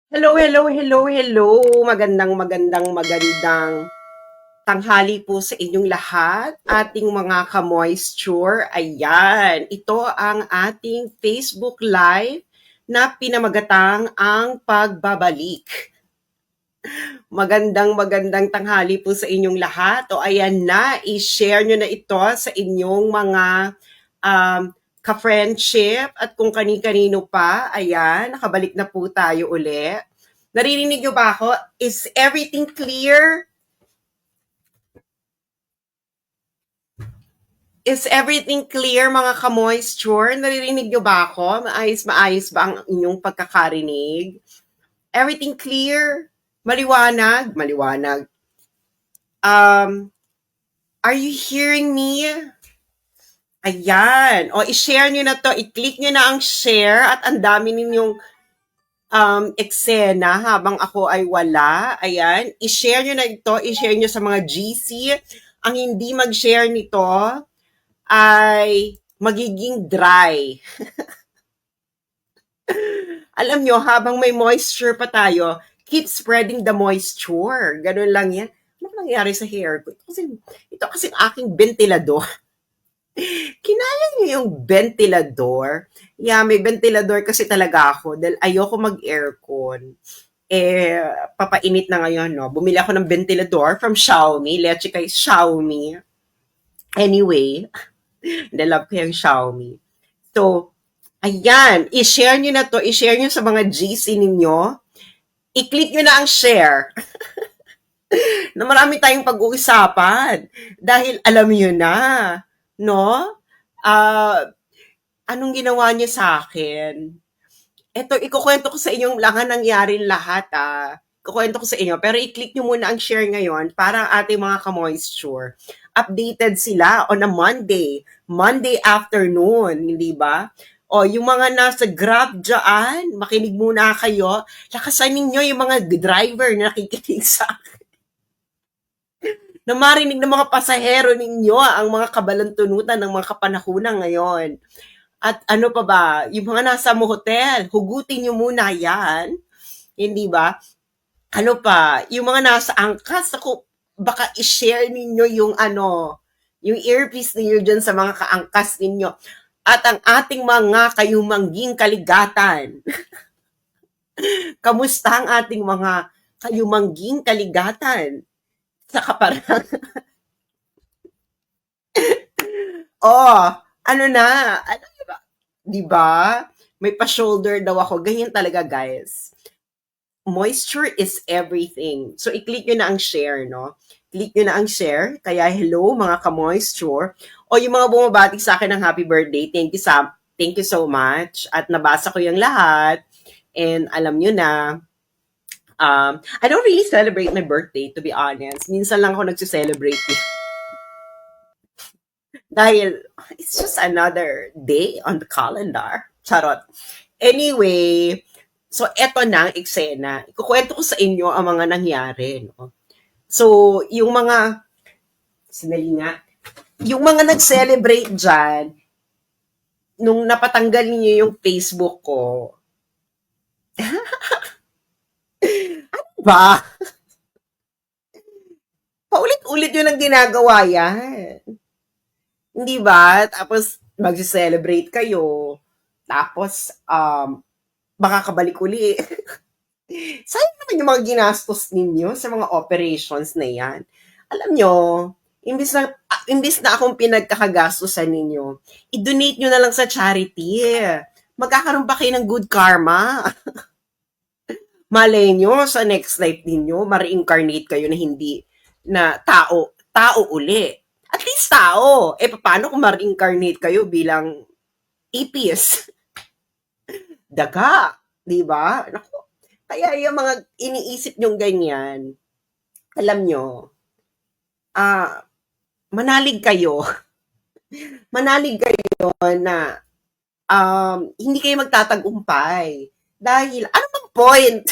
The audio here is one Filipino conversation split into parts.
Hello, hello, hello, hello. Magandang tanghali po sa inyong lahat. Ating mga ka-moisture. Ayan, ito ang ating Facebook Live na pinamagatang ang pagbabalik. Magandang tanghali po sa inyong lahat. O ayan na, i-share nyo na ito sa inyong mga um, ka-friendship at kung kani-kanino pa. Ayan, nakabalik na po tayo uli. Naririnig nyo ba ako? Is everything clear? Is everything clear mga ka-moisture? Naririnig nyo ba ako? Maayos ba ang inyong pagkakarinig? Everything clear? Maliwanag? Maliwanag. Are you hearing me? Ayan. O, i-share nyo na to. I-click nyo na ang share at ang dami ninyong eksena habang ako ay wala. Ayan. I-share nyo na ito. I-share nyo sa mga GC. Ang hindi mag-share nito ay magiging dry. Alam nyo, habang may moisture pa tayo, keep spreading the moisture. Ganun lang yan. Ano nangyari sa hair ko? Ito kasi aking ventilador. Kinaya niyo yung ventilador? Yeah, may ventilador kasi talaga ako dahil ayoko mag-aircon. Papainit na ngayon, no? Bumili ako ng ventilador from Xiaomi. Leche kay Xiaomi. Anyway, nalove ko yung Xiaomi. So, ayan. I-share nyo na to. I-share nyo sa mga GC ninyo. I-click nyo na ang share na marami tayong pag-uusapan. Dahil alam nyo na, no? Anong ginawa niya sa akin? Eto, ikukwento ko sa inyong lang nangyari lahat, Ikukwento ko sa inyo. Pero i-click nyo muna ang share ngayon para ang ating mga ka-moisture. Updated sila on a Monday afternoon, hindi ba? O, yung mga nasa Grab dyan, makinig muna kayo. Lakasan ninyo yung mga driver na nakikinig sa na marinig ng mga pasahero ninyo ang mga kabalantunutan ng mga kapanahunan ngayon. At ano pa ba, yung mga nasa mo hotel, hugutin nyo muna yan. Hindi ba? Ano pa, yung mga nasa angkas, ako, baka i-share ninyo yung yung earpiece ninyo dyan sa mga kaangkas ninyo. At ang ating mga kayumangging kaligatan. Kamusta ang ating mga kayumangging kaligatan? Sa kaparang, oh, ano na, ano ba? Di ba? May pa-shoulder daw ako. Ganyan talaga, guys. Moisture is everything. So, i-click nyo na ang share, no? Click nyo na ang share. Kaya, hello, mga ka-moisture. O yung mga bumabati sa akin ng happy birthday, thank you so much. At nabasa ko yung lahat. And alam nyo na, I don't really celebrate my birthday, to be honest. Minsan lang ako nagsi-celebrate. Dahil, it's just another day on the calendar. Charot. Anyway, so eto na ang eksena. Ikukwento ko sa inyo ang mga nangyari. No? So, yung mga, sandali nga, yung mga nag-celebrate dyan, nung napatanggal niyo yung Facebook ko, ano ba? Paulit-ulit yun ang ginagawa yan. Hindi ba? Tapos, mag-celebrate kayo. Tapos, makakabalik uli. Sayang naman yung mga ginastos ninyo sa mga operations na yan. Alam nyo, imbis na akong pinagkakagastosan ninyo, i-donate nyo na lang sa charity. Magkakaroon pa kayo ng good karma. Malay nyo, sa next life ninyo, ma-reincarnate kayo na hindi na tao uli. At least tao. Paano kung ma-reincarnate kayo bilang ipis? Daga. Di ba? Naku, kaya yung mga iniisip nyong ganyan, alam nyo, manalig kayo. Manalig kayo na hindi kayo magtatagumpay. Dahil, ano bang point?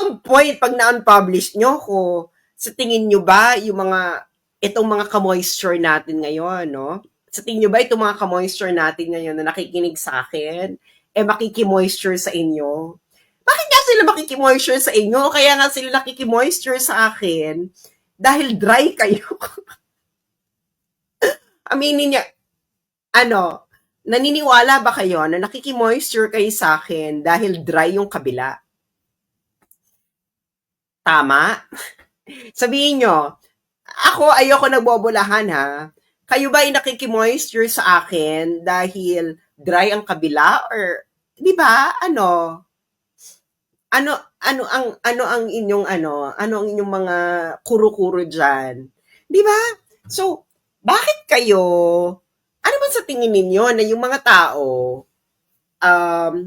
Ang point pag na-unpublish nyo ko? Sa tingin nyo ba, itong mga ka-moisture natin ngayon, no? Sa tingin nyo ba itong mga ka-moisture natin ngayon na nakikinig sa akin, makikimoisture sa inyo? Bakit nga sila makikimoisture sa inyo? Kaya nga sila nakikimoisture sa akin dahil dry kayo. Aminin niya, ano, naniniwala ba kayo na nakikimoisture kayo sa akin dahil dry yung kabila? Tama? Sabihin nyo, ako ayoko nagbobolahan ha. Kayo ba ay nakikimoisture sa akin dahil dry ang kabila or 'di ba? Ano ang inyong ano ang inyong mga kuro-kuro diyan? 'Di ba? So, bakit kayo ano ba sa tingin ninyo na yung mga tao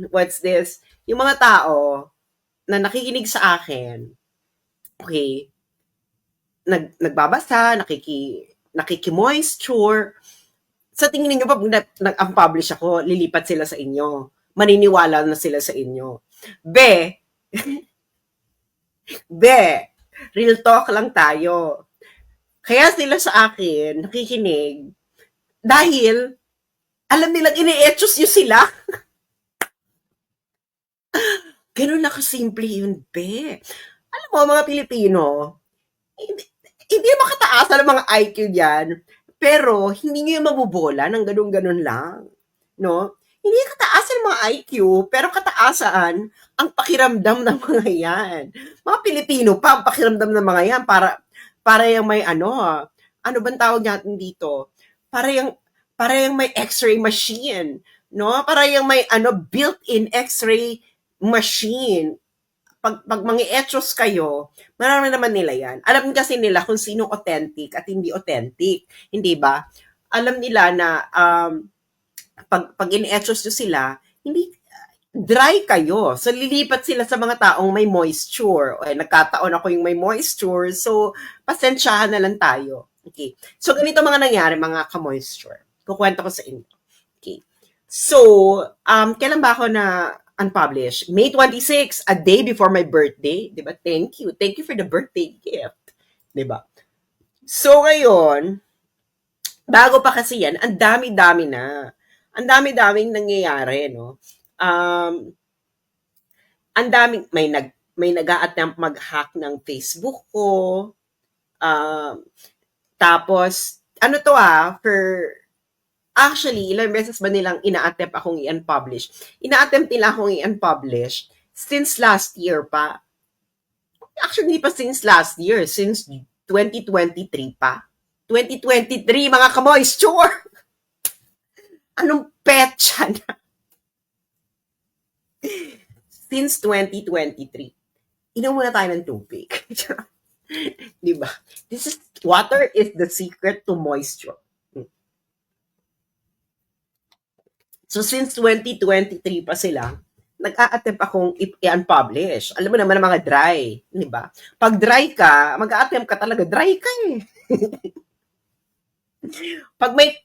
what's this? Yung mga tao na nakikinig sa akin, okay, nagbabasa, nakikimoisture. Sa tingin niyo ba nag-unpublish ako, lilipat sila sa inyo? Maniniwala na sila sa inyo? Be, be, real talk lang tayo. Kaya sila sa akin, nakikinig, dahil alam nilang ini-etchos nyo sila. Ganun na kasimple yun, be. Alam mo, mga Pilipino, hindi, hindi makataasan ang mga IQ diyan, pero hindi nyo yung mabubola ng ganun-ganun lang. No? Hindi kataasan ng mga IQ, pero kataasan ang pakiramdam ng mga yan. Mga Pilipino pa, ang pakiramdam ng mga yan, para yung may ano bang tawag natin dito? Para yung may X-ray machine, no? Para yung may built-in X-ray machine. Pag mga etchos kayo, marami naman nila yan. Alam kasi nila kung sino authentic at hindi authentic. Hindi ba? Alam nila na pag in-etchos nyo sila, hindi dry kayo. So, lilipat sila sa mga taong may moisture. O, nagkataon ako yung may moisture. So, pasensyahan na lang tayo. Okay. So, ganito mga nangyari, mga ka-moisture. Kukwento ko sa inyo. Okay. So, kailan ba ako na unpublished? May 26, a day before my birthday. Diba? Thank you. Thank you for the birthday gift. Diba? So, ngayon, bago pa kasi yan, ang dami-dami na. Ang dami-daming nangyayari, no? Ang daming, may nag-a-attempt mag-hack ng Facebook ko. Tapos, ano to actually, ilang beses ba nilang ina-attempt akong i-unpublish? Ina-attempt nila akong i-unpublish since last year pa. Actually, pa since last year, since 2023 pa. 2023, mga ka-moisture! Anong petsa na? Since 2023. Inom muna tayo ng tubig. Diba? Water is the secret to moisture. So, since 2023 pa sila, nag-a-attempt akong i-unpublish. Alam mo naman ang mga dry, di ba? Pag dry ka, mag-a-attempt ka talaga, dry ka eh. Pag may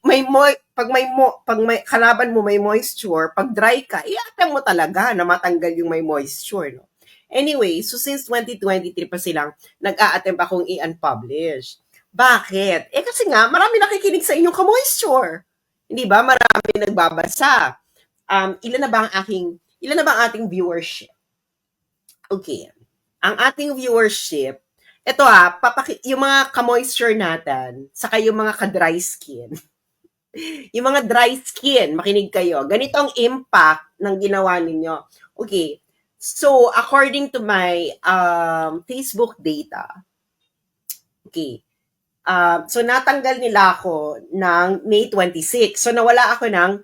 kalaban mo may moisture, pag dry ka, i-attempt mo talaga na matanggal yung may moisture, no? Anyway, so since 2023 pa silang nag-a-attempt akong i-unpublish. Bakit? Kasi nga, marami nakikinig sa inyong ka-moisture. Hindi ba? Marami nagbabasa. Ilan na ba ang ating viewership? Okay. Ang ating viewership, ito yung mga ka-moisture natin, saka yung mga ka-dry skin. Yung mga dry skin, makinig kayo. Ganito ang impact ng ginawa ninyo. Okay. So, according to my Facebook data, okay, so natanggal nila ako ng May 26. So, nawala ako ng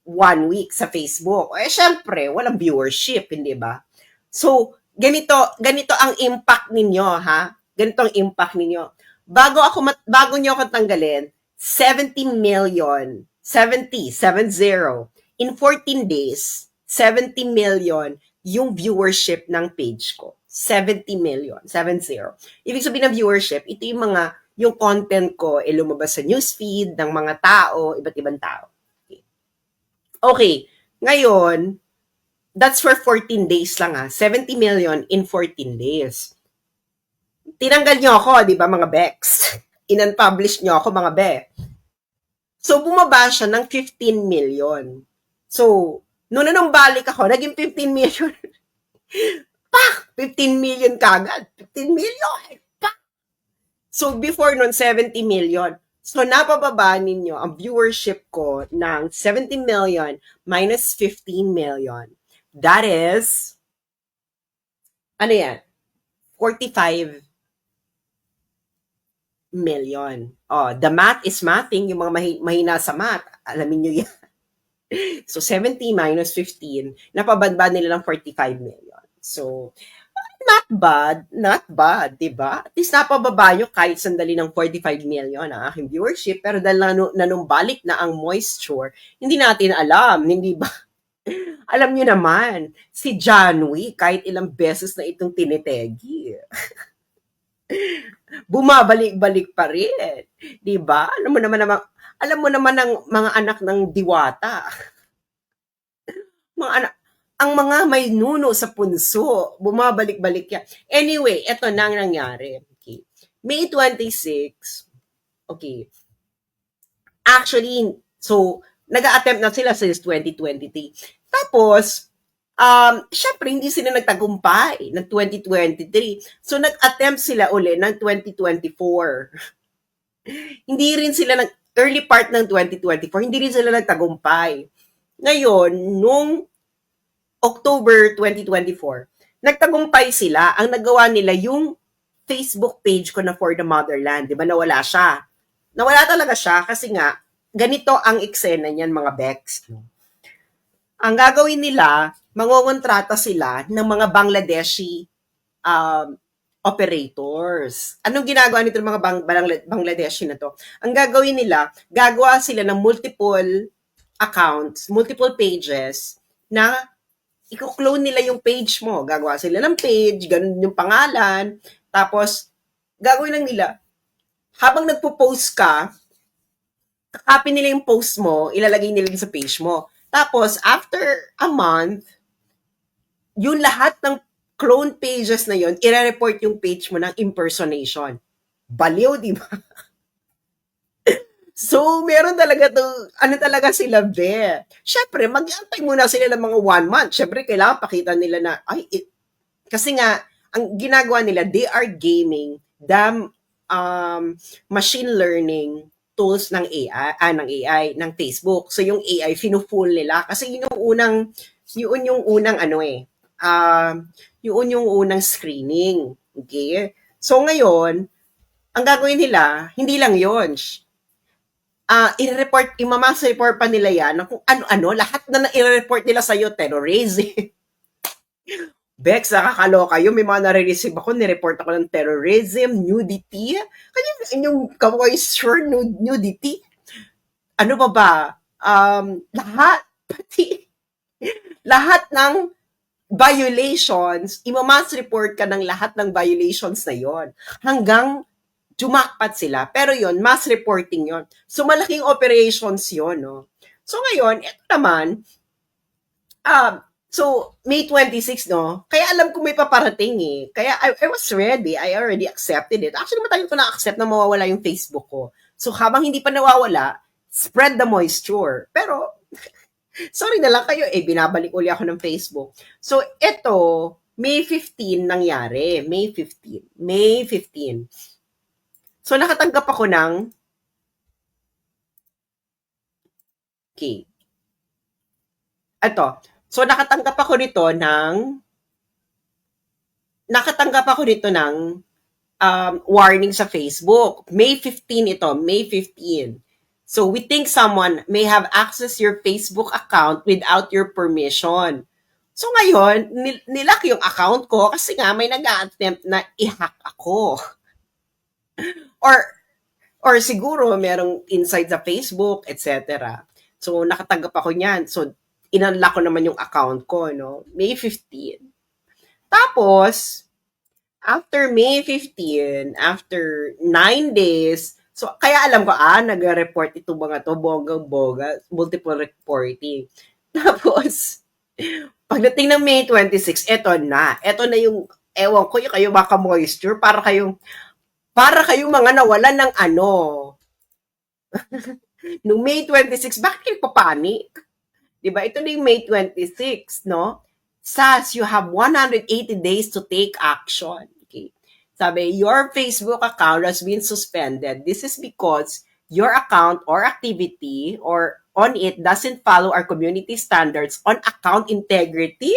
1 week sa Facebook. Syempre, walang viewership, hindi ba? So, ganito ang impact ninyo, ha? Ganito ang impact ninyo. Bago nyo ako tanggalin, 70 million, 70, in 14 days, 70 million yung viewership ng page ko. 70 million, 70. Ibig sabihin ng viewership, ito yung content ko lumabas sa newsfeed ng mga tao, iba't ibang tao. Okay, ngayon, that's for 14 days lang 70 million in 14 days. Tinanggal nyo ako, di ba mga Bex? In-unpublish nyo ako mga Be. So, bumaba siya ng 15 million. So, nung balik ako, naging 15 million. Pak! 15 million kagad. 15 million! Pak! So, before nun, 70 million. So, napababa ninyo ang viewership ko ng 70 million minus 15 million. That is, ano yan? 45 million. Oh, the math is mathing. Yung mga mahina sa math, alamin nyo yan. So, 70 minus 15, napababa nila ng 45 million. So, not bad, not bad, di ba? At least napababa nyo kahit sandali ng 45 million ang aking viewership, pero dahil nanumbalik na ang moisture, hindi natin alam, hindi ba? Alam nyo naman, si John Wick, kahit ilang beses na itong tinitegi, bumabalik-balik pa rin. Di ba? Alam mo naman ng mga anak ng diwata, mga anak, ang mga may nuno sa punso, bumabalik-balik yan. Anyway, eto na ang nangyari. Okay. May 26, okay. Actually, so, nag-a-attempt na sila since 2023. Tapos, syempre, hindi sila nagtagumpay ng 2023. So, nag-attempt sila uli ng 2024. Hindi rin sila early part ng 2024, hindi rin sila nagtagumpay. Ngayon, nung October 2024, nagtagumpay sila. Ang nagawa nila yung Facebook page ko na For the Motherland. Di ba nawala siya? Nawala talaga siya kasi nga, ganito ang eksena niyan mga Bex. Ang gagawin nila, mangongontrata sila ng mga Bangladeshi operators. Anong ginagawa nito ng mga Bangladeshi na to? Ang gagawin nila, gagawa sila ng multiple accounts, multiple pages na i-clone nila yung page mo. Gagawa sila ng page, ganun yung pangalan. Tapos, gagawin lang nila, habang nagpo-post ka, kakopy nila yung post mo, ilalagay nila sa page mo. Tapos, after a month, yung lahat ng clone pages na yon, i-report yung page mo ng impersonation. Baliw, di ba? So, meron talaga ano talaga sila, be. Syempre, mag-antay muna sila ng mga 1 month. Syempre, kailangan pakita nila na, kasi nga, ang ginagawa nila, they are gaming the machine learning tools ng AI, ng Facebook. So, yung AI, finu-fool nila. Kasi yun yung unang yun yung unang screening. Okay? So, ngayon, ang gagawin nila, hindi lang yun. Imamass report pa nila yan kung ano-ano, lahat na i-report nila sa'yo, terrorism. Bex, nakakaloka yun. May mga nare-receive ako, nireport ako ng terrorism, nudity. Kanya yung moisture, nudity. Ano ba ba? Lahat, pati, lahat ng violations, imamass report ka ng lahat ng violations na yon hanggang jumakpat sila. Pero yon mass reporting yon. So, malaking operations yon, no? So, ngayon, ito naman, so, May 26, no? Kaya alam ko may paparating eh. Kaya I was ready. I already accepted it. Actually, matagal ko na-accept na mawawala yung Facebook ko. So, habang hindi pa nawawala, spread the moisture. Pero, sorry na lang kayo, binabalik uli ako ng Facebook. So, ito, May 15 nangyari. May 15. So, nakatanggap ako ng okay. Ito. So, nakatanggap ako nito ng warning sa Facebook. May 15 ito. May 15. So, we think someone may have accessed your Facebook account without your permission. So, ngayon, nilock yung account ko kasi nga may nag-attempt na i-hack ako. Or siguro merong inside sa Facebook, etc. So, nakatanggap ako niyan. So, inunlock ko naman yung account ko, no? May 15. Tapos, after May 15, after 9 days, so, kaya alam ko, nag-report itong mga to, bonggang-bongga, multiple reporting. Tapos, pagdating ng May 26, eto na yung, ewan ko, yung kayo baka moisture, para kayong mga nawalan ng ano. Noong May 26, bakit kayo papanik? Diba? Ito na yung May 26, no? says you have 180 days to take action. Okay. Sabi, your Facebook account has been suspended. This is because your account or activity or on it doesn't follow our community standards on account integrity.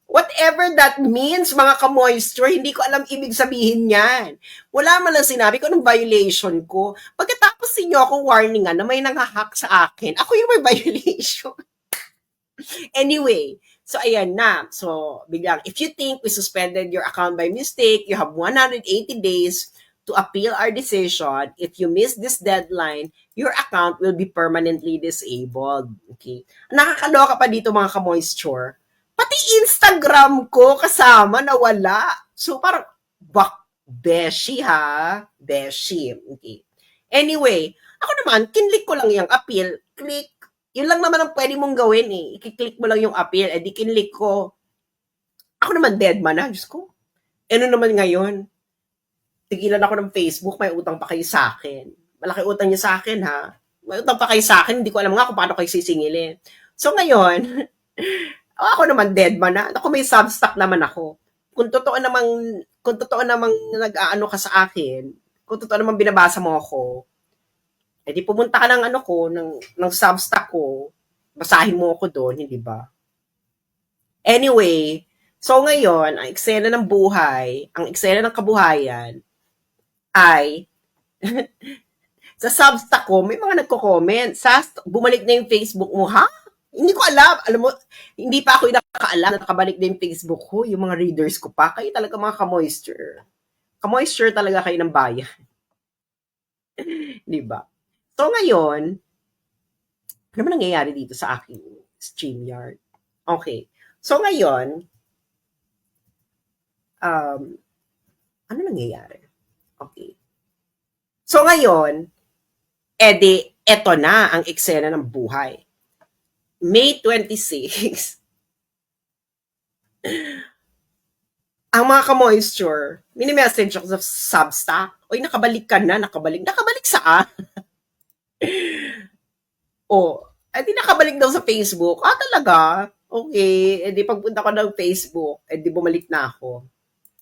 Whatever that means, mga ka-moisture, hindi ko alam ibig sabihin yan. Wala man lang sinabi ko ng violation ko. Pagkatapos ninyo akong warningan na may nanghahack sa akin, ako yung may violation. Anyway, so ayan na. So, biglang, if you think we suspended your account by mistake, you have 180 days to appeal our decision. If you miss this deadline, your account will be permanently disabled. Okay? Nakakaloka pa dito mga ka-moisture. Pati Instagram ko kasama nawala. So, parang, beshi ha? Beshi. Okay. Anyway, ako naman, kinlik ko lang yung appeal. Click. Yun lang naman ang pwede mong gawin eh. I-click mo lang yung appeal. Eh, di kinlik ko. Ako naman dead man ha. Diyos ko. Ano naman ngayon? Tigilan ako ng Facebook. May utang pa kayo sa akin. Malaki utang niya sa akin ha. May utang pa kayo sa akin. Hindi ko alam nga kung paano kayo sisingilin. So ngayon, ako naman dead man na. Ako may Substack naman ako. Kung totoo namang nag-aano ka sa akin, kung totoo namang binabasa mo ako, edi pumunta ka ng ng Substack ko, basahin mo ako doon, hindi ba? Anyway, so ngayon, ang eksena ng buhay, ang eksena ng kabuhayan, ay, sa Substack ko, may mga nagko-comment, bumalik na yung Facebook mo, ha? Hindi ko alam. Alam mo, hindi pa ako nakakaalam na nakabalik na yung Facebook ko. Yung mga readers ko pa. Kayo talaga mga ka-moisture. Ka-moisture talaga kayo ng bayan. Di ba? So ngayon, ano ba nangyayari dito sa aking StreamYard? Okay. So ngayon, ano nangyayari? Okay. So ngayon, edi, eto na ang eksena ng buhay. May 26, ang mga ka-moisture, mini-message ako sa Substack, oy, nakabalik ka na, nakabalik saan? Di nakabalik daw sa Facebook. Talaga? Okay, di pagpunta ko ng Facebook, di bumalik na ako.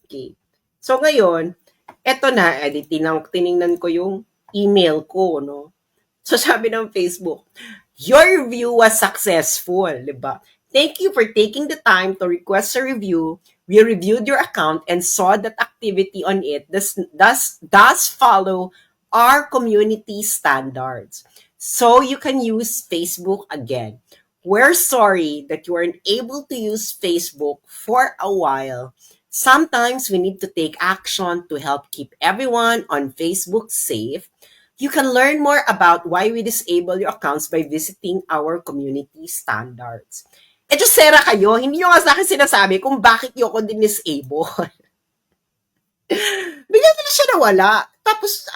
Okay. So ngayon, eto na, di tiningnan ko yung email ko, no? So sabi ng Facebook, your review was successful, diba? Thank you for taking the time to request a review. We reviewed your account and saw that activity on it does follow our community standards. So you can use Facebook again. We're sorry that you weren't able to use Facebook for a while. Sometimes we need to take action to help keep everyone on Facebook safe. You can learn more about why we disable your accounts by visiting our community standards. Just sera kayo, hindi nyo nga sa akin sinasabi kung bakit yung ako din-disable. Bigla na siya nawala. Tapos,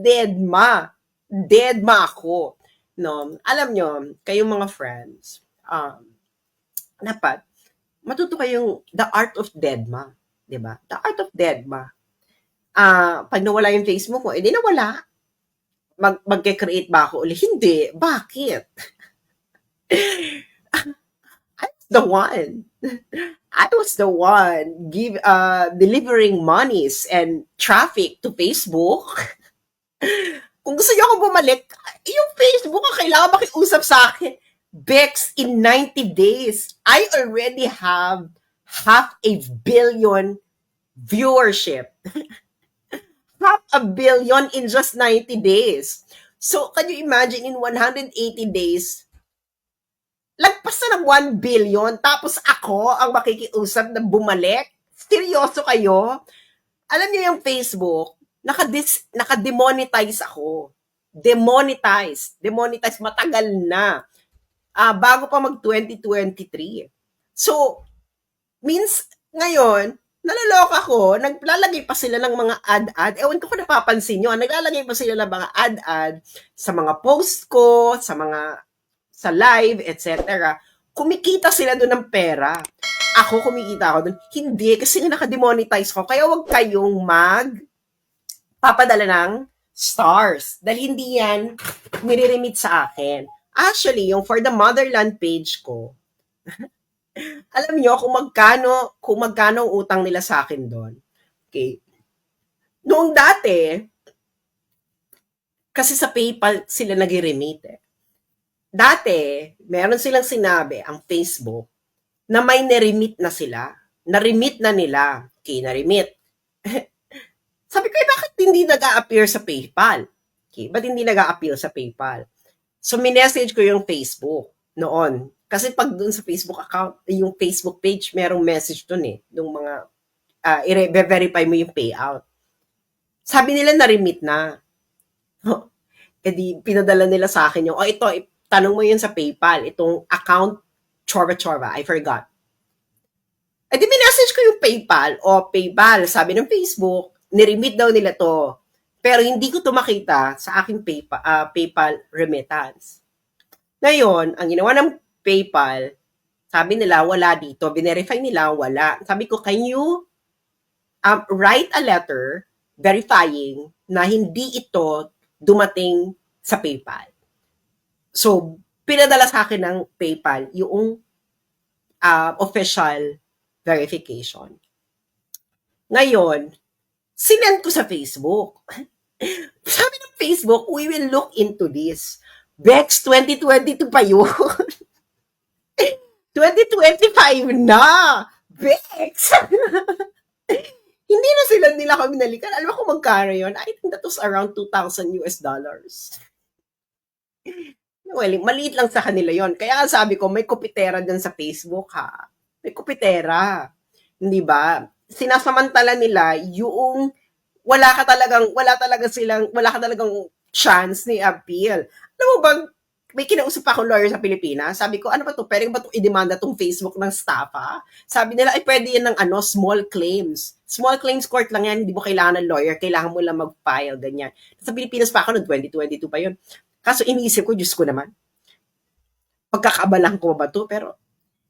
dead ma ako. No? Alam nyo, kayong mga friends, dapat, matuto kayong the art of dead ma. Diba? The art of dead ma. Pag nawala yung Facebook mo, edi nawala. Mag-create ba ako ulit? Hindi. Bakit? I was the one delivering monies and traffic to Facebook. Kung gusto niyo ako bumalik, yung Facebook ang kailangan makiusap sa akin. Bex, in 90 days, I already have 500 million viewership. 500 million in just 90 days. So, can you imagine in 180 days, lagpas na ng 1 billion, tapos ako ang makikiusap na bumalik? Seryoso kayo? Alam niyo yung Facebook, naka-demonetize ako. Demonetize, matagal na. Bago pa mag-2023. So, ngayon, nalaloka ko, naglalagay pa sila ng mga ad-ad. Ewan ko kung napapansin nyo, naglalagay pa sila ng mga ad-ad sa mga post ko, sa live, etc. Kumikita sila doon ng pera. Ako kumikita ako doon. Hindi, kasi naka-demonetize ko. Kaya wag kayong papadala ng stars. Dahil hindi yan nire-remit sa akin. Actually, yung for the motherland page ko, Alam niyo kung magkano ang utang nila sa akin do'n, okey. Noong dati, kasi sa PayPal sila nagre-remit, eh. Dati, meron silang sinabi, ang Facebook, na may na-remit na sila. Na-remit na nila. Okay, na-remit. Sabi ko, bakit hindi nag-a-appear sa PayPal? Okay, ba't hindi nag-a-appear sa PayPal? So, minessage ko yung Facebook noon. Kasi pag doon sa Facebook account, yung Facebook page, merong message doon eh, nung mga, i-verify mo yung payout. Sabi nila na-remit na. E di, pinadala nila sa akin yung, ito, tanong mo yun sa PayPal, itong account, Chorba Chorba, I forgot. E di, minessage ko yung PayPal, PayPal, sabi ng Facebook, niremit daw nila to. Pero hindi ko to makita sa aking PayPal remittance. Ngayon, ang ginawa ng PayPal, sabi nila, wala dito. Binerify nila, wala. Sabi ko, can you write a letter verifying na hindi ito dumating sa PayPal? So, pinadala sa akin ng PayPal yung official verification. Ngayon, sinend ko sa Facebook. Sabi ng Facebook, we will look into this. Bex, 2022 pa yun. 2025 na! Bex! Hindi na nila kami nalikan. Alam mo kung magkano yun? I think that was around $2,000. Well, maliit lang sa kanila yon. Kaya nga sabi ko, may kupitera dyan sa Facebook, ha? May kupitera. Hindi ba? Sinasamantala nila yung wala ka talagang chance ni appeal. Alam mo bang, may kinausap akong lawyer sa Pilipinas. Sabi ko, ano ba to? Pwede ba itong idemanda tong Facebook ng staff, ha? Sabi nila, ay pwede yan ng small claims. Small claims court lang yan, hindi mo kailangan ng lawyer, kailangan mo lang mag-file, ganyan. Sa Pilipinas pa ako, noong 2022 pa yun. Kaso iniisip ko, Diyos ko naman, pagkakabalang ko ba to? Pero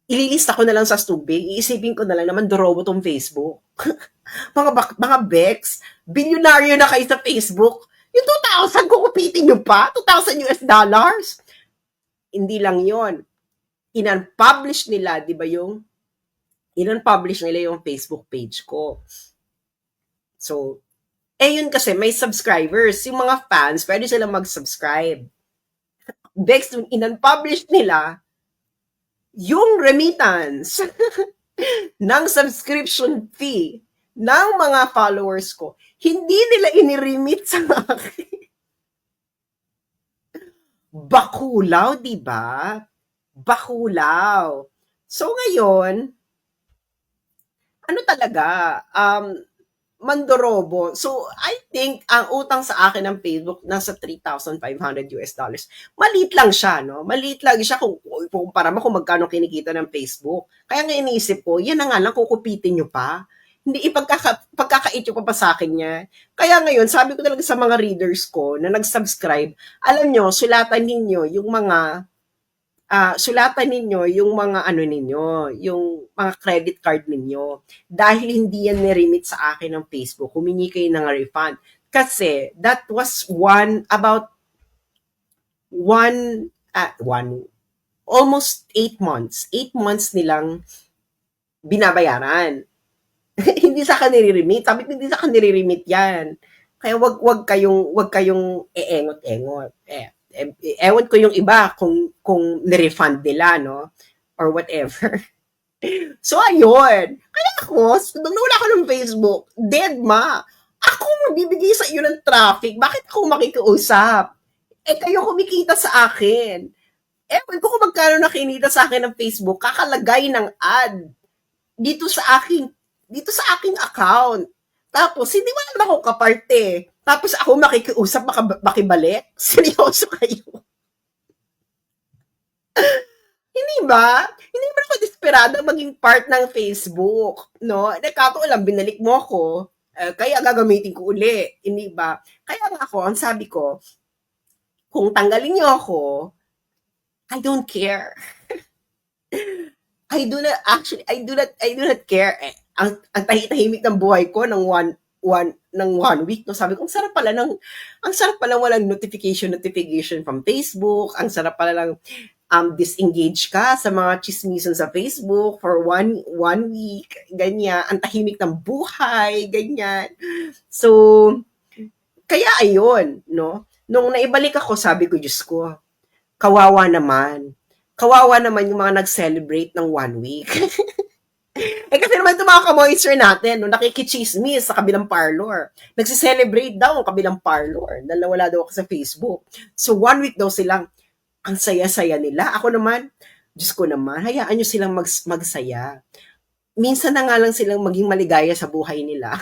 ililista ko na lang sa stubig, iisipin ko na lang naman, dorobo tong Facebook. mga Bex, bilyonaryo na kayo sa Facebook. Yung 2,000, kukupitin nyo pa? $2,000? Hindi lang yon. In-unpublish nila, di ba in-unpublish nila yung Facebook page ko. So, yun kasi, may subscribers. Yung mga fans, pwede sila mag-subscribe. Bex, in-unpublish nila yung remittance ng subscription fee ng mga followers ko. Hindi nila iniremit sa akin. Bakulaw, di ba? Bakulaw. So, ngayon, ano talaga, mandorobo. So, I think, ang utang sa akin ng Facebook, nasa $3,500. Maliit lang siya, no? Maliit lang siya kung para mo kung magkano kinikita ng Facebook. Kaya nga iniisip ko, yan na nga lang, kukupitin nyo pa. Hindi, pagkakait nyo pa sa akin niya. Kaya ngayon, sabi ko talaga sa mga readers ko na nag-subscribe, alam nyo, sulatan ninyo yung mga yung mga credit card ninyo. Dahil hindi yan niremit sa akin ng Facebook, humingi kayo ng refund. Kasi, that was almost 8 months. 8 months nilang binabayaran. Hindi sa akin nire-remit. Sabi ko, hindi sa akin nire-remit yan. Kaya wag kayong eengot-engot. Ewan ko yung iba kung nirefund nila, no? Or whatever. So, ayun. Kaya ako, nung nawala ko ng Facebook, dead ma. Ako magbibigay sa iyo ng traffic. Bakit ako makikiusap? Kayo kumikita sa akin. Ewan ko kung magkano nakinita sa akin ng Facebook, kakalagay ng ad dito sa aking account. Tapos, hindi mo naman ako kaparte. Tapos ako makikiusap, makibalik? Seryoso kayo? Hindi ba? Hindi ba ako desperada maging part ng Facebook? No? Nagkakaulang, binalik mo ako, kaya gagamitin ko uli. Hindi ba? Kaya nga ako, ang sabi ko, kung tanggalin niyo ako, I don't care. I do not care. Ang tahimik ng buhay ko ng one week, no? Sabi ko, ang sarap pala walang notification from Facebook. Ang sarap pala lang disengage ka sa mga chismisan sa Facebook for one week, ganyan, ang tahimik ng buhay, ganyan. So, kaya ayun, no? Nung naibalik ako, sabi ko, Diyos ko, kawawa naman. Kawawa naman yung mga nag-celebrate ng 1 week. Eh kasi naman itong mga kamoister natin, no, nakikichismis sa kabilang parlor. Nagsi-celebrate daw ang kabilang parlor. Dahil wala daw ako sa Facebook. So 1 week daw silang, ang saya-saya nila. Ako naman, Diyos ko naman, hayaan nyo silang magsaya. Minsan na nga lang silang maging maligaya sa buhay nila.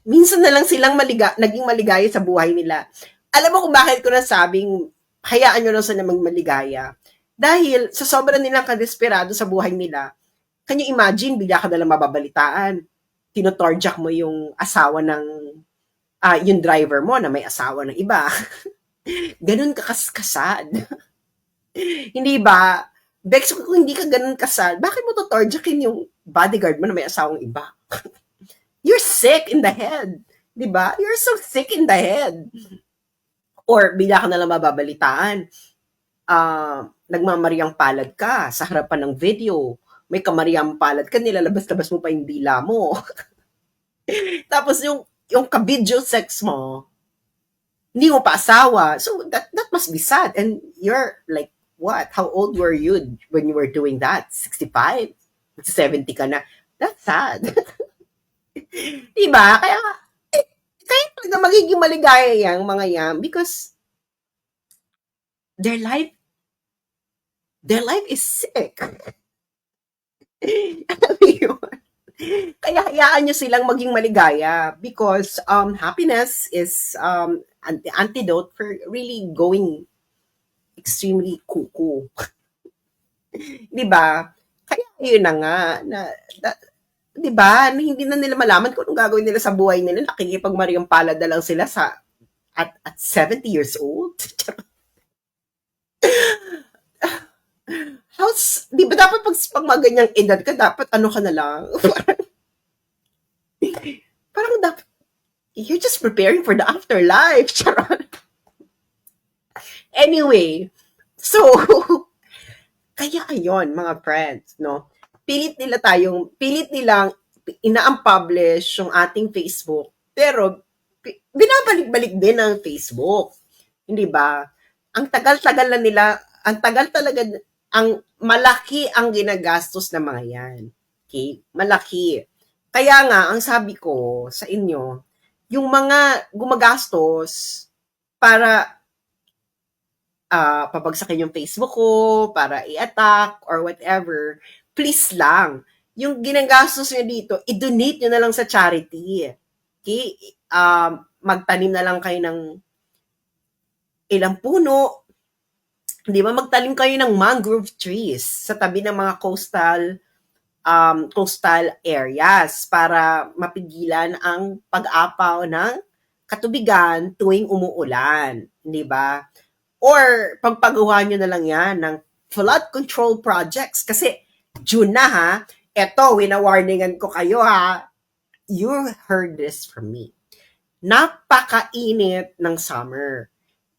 Minsan na lang silang naging maligaya sa buhay nila. Alam mo kung bakit ko nasabing, hayaan nyo lang sila maging maligaya. Dahil sa sobrang nilang kadesperado sa buhay nila, can you imagine, bigla ka nalang mababalitaan. Tinotorjak mo yung asawa ng, yung driver mo na may asawa ng iba. Ganun ka kasad. Hindi ba? Bex, kung hindi ka ganun kasad, bakit mo totorjakin yung bodyguard mo na may asawang iba? You're sick in the head. Di ba? You're so sick in the head. Or bigla ka nalang mababalitaan. Nagmamariang palad ka sa harapan ng video. May kamariang palad ka, nilalabas-labas mo pa yung dila mo. Tapos yung ka-video sex mo, hindi mo pa asawa. So that must be sad. And you're like, what? How old were you when you were doing that? 65? 70 ka na. That's sad. Diba? Kaya talaga magiging maligaya yang mga yan because their life is sick. Kaya hayaan nyo silang maging maligaya because happiness is an antidote for really going extremely cuckoo. Diba? Kaya yun na nga, diba, hindi na nila malaman kung anong gagawin nila sa buhay nila. Nakikipagmariang palad na lang sila at 70 years old. Di ba dapat pag mga ganyang edad ka, dapat ano ka na lang? parang dapat, you're just preparing for the afterlife. Charot. Anyway, so, kaya ayun, mga friends, no? Pilit nilang ina-publish yung ating Facebook, pero binabalik-balik din ang Facebook. Hindi ba? Ang tagal-tagal na nila, ang tagal talaga, ang malaki ang ginagastos ng mga yan. Okay? Malaki. Kaya nga, ang sabi ko sa inyo, yung mga gumagastos para pabagsakin yung Facebook ko, para i-attack, or whatever, please lang, yung ginagastos nyo dito, i-donate nyo na lang sa charity. Okay? Magtanim na lang kayo ng ilang puno, di ba? Magtanim kayo ng mangrove trees sa tabi ng mga coastal areas para mapigilan ang pag-apaw ng katubigan tuwing umuulan, di ba? Or pagpagawa nyo na lang yan ng flood control projects kasi June na ha, eto, wina-warningan ko kayo ha, you heard this from me. Napakainit ng summer.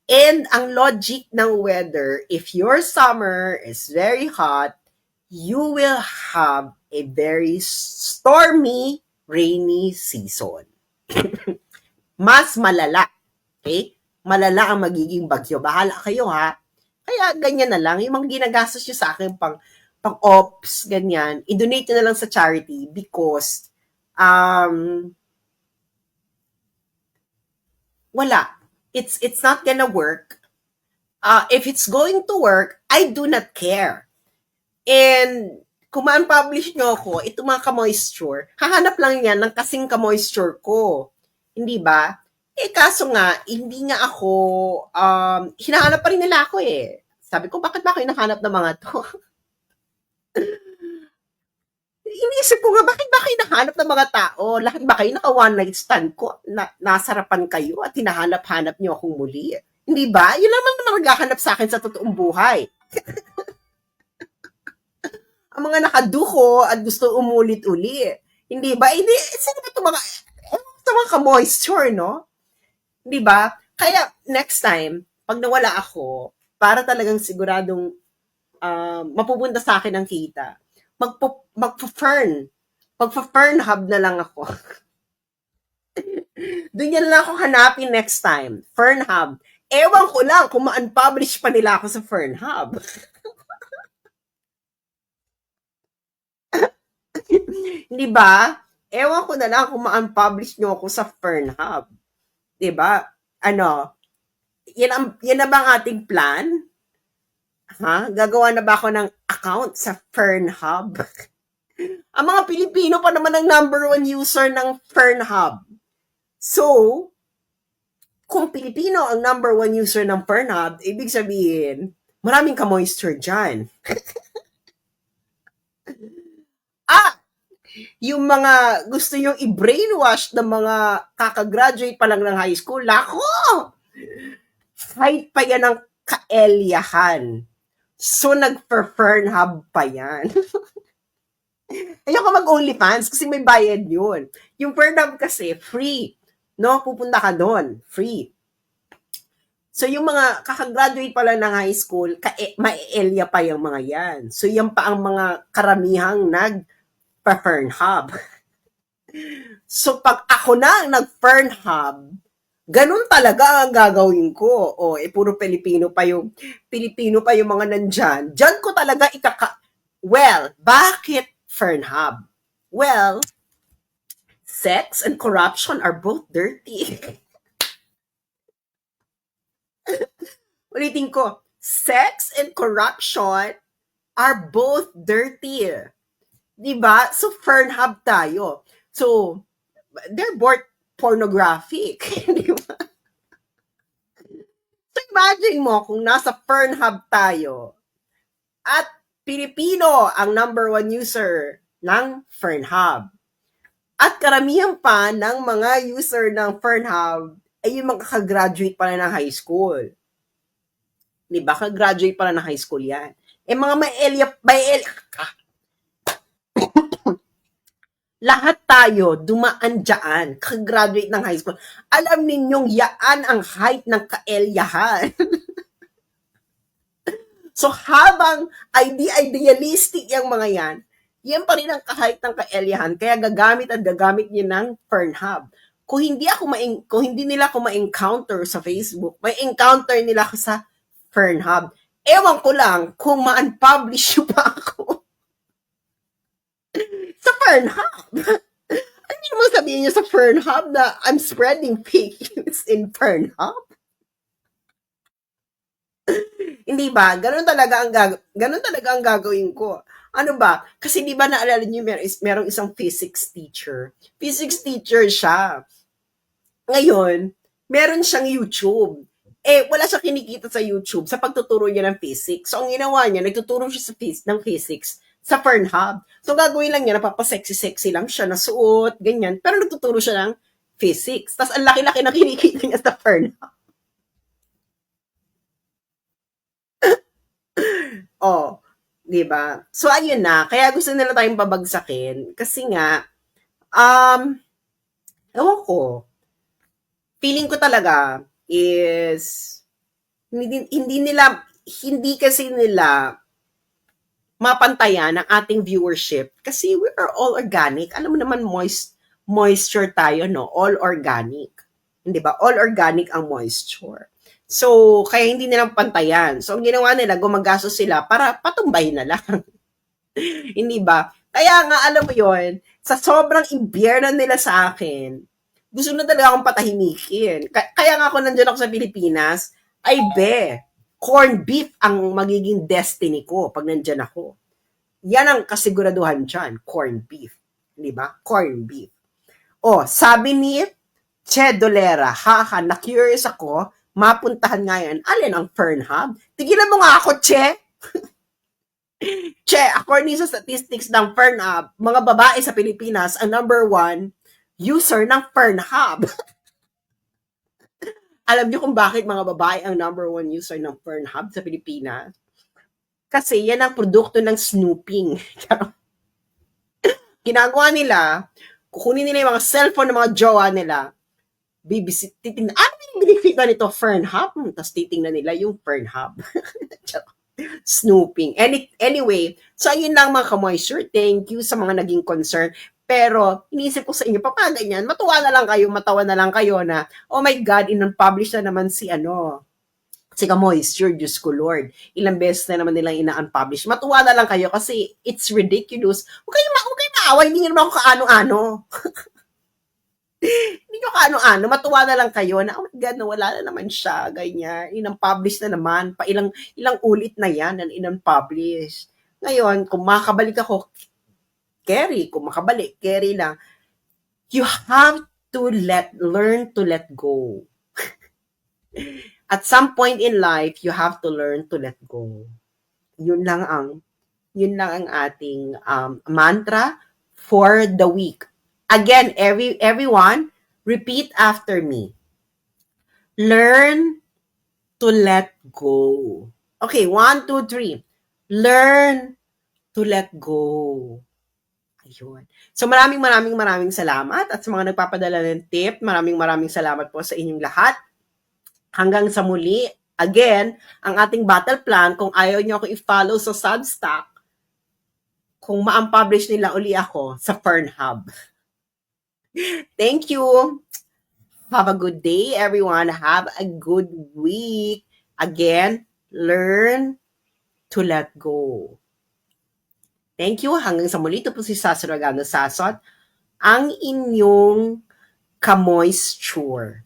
And ang logic ng weather, if your summer is very hot, you will have a very stormy, rainy season. Mas malala. Okay? Malala ang magiging bagyo. Bahala kayo ha. Kaya ganyan na lang. Yung mga ginagastos nyo sa akin pang-ops, ganyan, i-donate nyo na lang sa charity because wala. It's not gonna work. If it's going to work, I do not care. And kung ma-publish nyo ako, itong mga ka-moisture, hahanap lang yan ng kasing ka-moisture ko. Hindi ba? Eh, kaso nga, hindi nga ako, hinahanap pa rin nila ako eh. Sabi ko, bakit ba ako hinahanap ng mga to? Iniisip ko nga, bakit ba kayo hinahanap ng mga tao? Lahat ba kayo naka one night stand ko? Nasarapan kayo at hinahanap-hanap niyo akong muli? Hindi ba? Yun naman naghahanap sa akin sa totoong buhay. Ang mga nakaduko at gusto umulit-uli. Hindi ba? Hindi, sino ba ito mga ka-moisture, no? Hindi ba? Kaya, next time, pag nawala ako, para talagang siguradong mapupunta sa akin ang kita. Magpa-fern. Magpa-fern hub na lang ako. Doon yan lang ako hanapin next time. Fern hub. Ewan ko lang kung ma-unpublish pa nila ako sa Fern hub. Di ba? Ewan ko na lang kung ma-unpublish nyo ako sa Fern hub. Di ba? Ano? Yan na ba ang ating plan? Ha? Gagawa na ba ako ng account sa Fern hub? Ang mga Pilipino pa naman ang number 1 user ng Fern hub. So, kung Pilipino ang number 1 user ng Fern hub, ibig sabihin, maraming ka-moisture dyan. Yung mga gusto nyong i-brainwash ng mga kakagraduate pa lang ng high school, lako! Height pa yan ng kaelyahan. So, nag-fern hub pa yan. Ayoko mag-OnlyFans kasi may bayad yun. Yung Fern hub kasi, free. No? Pupunta ka doon. Free. So, yung mga kakagraduate pa lang ng high school, ma-elya pa yung mga yan. So, yan pa ang mga karamihang nag-fern hub. So, pag ako na ang nag-fern hub, ganun talaga ang gagawin ko. O, puro Pilipino pa yung mga nandyan. Diyan ko talaga well, bakit Fern hub? Well, sex and corruption are both dirty. Ulitin ko, sex and corruption are both dirty. Diba? So, Fern hub tayo. So, they're both pornographic. Diba? So, imagine mo kung nasa Fern hub tayo at Pilipino ang number 1 user ng Fern hub. At karamihan pa ng mga user ng Fern hub ay yung mga kakagraduate pa na ng high school. Diba? Kakagraduate pa na ng high school yan. Mga lahat tayo dumaan dyan, kakagraduate ng high school. Alam ninyong yaan ang height ng kaelyahan. So, habang idealistic yung mga yan pa rin ang kahit ng kaelyahan. Kaya gagamit niyo ng Fern hub. Kung hindi nila ako ma-encounter sa Facebook, may encounter nila ako sa Fern hub. Ewan ko lang kung ma-unpublish pa ako sa Fern hub. Ano mo sabihin niyo sa Fern hub na I'm spreading fake news in Fern hub? Hindi ba? Ganun talaga ang gagawin ko. Ano ba? Kasi di ba naalala niyo merong isang physics teacher. Physics teacher siya. Ngayon, meron siyang YouTube. Wala siyang kinikita sa YouTube sa pagtuturo niya ng physics. So, ang ginawa niya, nagtuturo siya ng physics sa Fern hub. So, gagawin lang niya, napapasexy-sexy lang siya, nasuot, ganyan. Pero nagtuturo siya ng physics. Tapos, ang laki-laki na kinikita niya sa Fern hub. Oh, 'di ba? So ayun na, kaya gusto nila tayong babagsakin kasi nga ewan ko. Feeling ko talaga is hindi kasi nila mapantayan ang ating viewership kasi we are all organic. Alam mo naman moisture tayo, no? All organic. Hindi ba? All organic ang moisture. So, kaya hindi nila pantayan. So, ang ginawa nila, gumagastos sila para patumbahin na lang. Hindi ba? Kaya nga, alam mo yon, sa sobrang imbierno nila sa akin, gusto na talaga akong patahimikin. Kaya nga ako nandiyan ako sa Pilipinas, ay corn beef ang magiging destiny ko pag nandiyan ako. Yan ang kasiguraduhan dyan, corn beef. Hindi ba? Corn beef. Sabi ni Che Dolera, na-curious ako, mapuntahan nga yan. Alin ang Fern hub? Tigilan mo nga ako, Che! Che, according sa statistics ng Fern hub, mga babae sa Pilipinas ang number 1 user ng Fern hub. Alam niyo kung bakit mga babae ang number 1 user ng Fern hub sa Pilipinas? Kasi yan ang produkto ng snooping. Ginagawa nila, kukunin nila yung mga cellphone ng mga jowa nila, bibisitin, ganito, Fernhub. Tapos titingnan nila yung Fernhub. Snooping. Anyway, so ayun lang mga ka-moisture. Thank you sa mga naging concern. Pero, iniisip ko sa inyo, ganyan, matuwa na lang kayo, matawa na lang kayo na, oh my God, in-unpublish na naman si ka-moisture, Diyos ko Lord. Ilang beses na naman nilang ina-unpublish. Matuwa na lang kayo kasi it's ridiculous. Huwag kayo maawa, hindi nyo naman ako kaano-ano. Hindi nyo kaano-ano, matuwa na lang kayo na, oh my God, nawala na naman siya, ganyan. In-unpublish na naman. Ilang ulit na yan na in-unpublish. Ngayon, kung makabalik ako, carry. Kung makabalik, carry lang. You have to learn to let go. At some point in life, you have to learn to let go. Yun lang ang ating mantra for the week. Again, everyone, repeat after me. Learn to let go. Okay, 1, 2, 3. Learn to let go. Ayun. So maraming salamat at sa mga nagpapadala ng tip, maraming salamat po sa inyong lahat. Hanggang sa muli, again, ang ating battle plan, kung ayaw nyo ako i-follow sa Substack, kung ma-unpublish nila uli ako sa Fernhub. Thank you. Have a good day, everyone. Have a good week. Again, learn to let go. Thank you. Hanggang sa muli, ito po si Sasso Regano Sasot, ang inyong ka-moisture.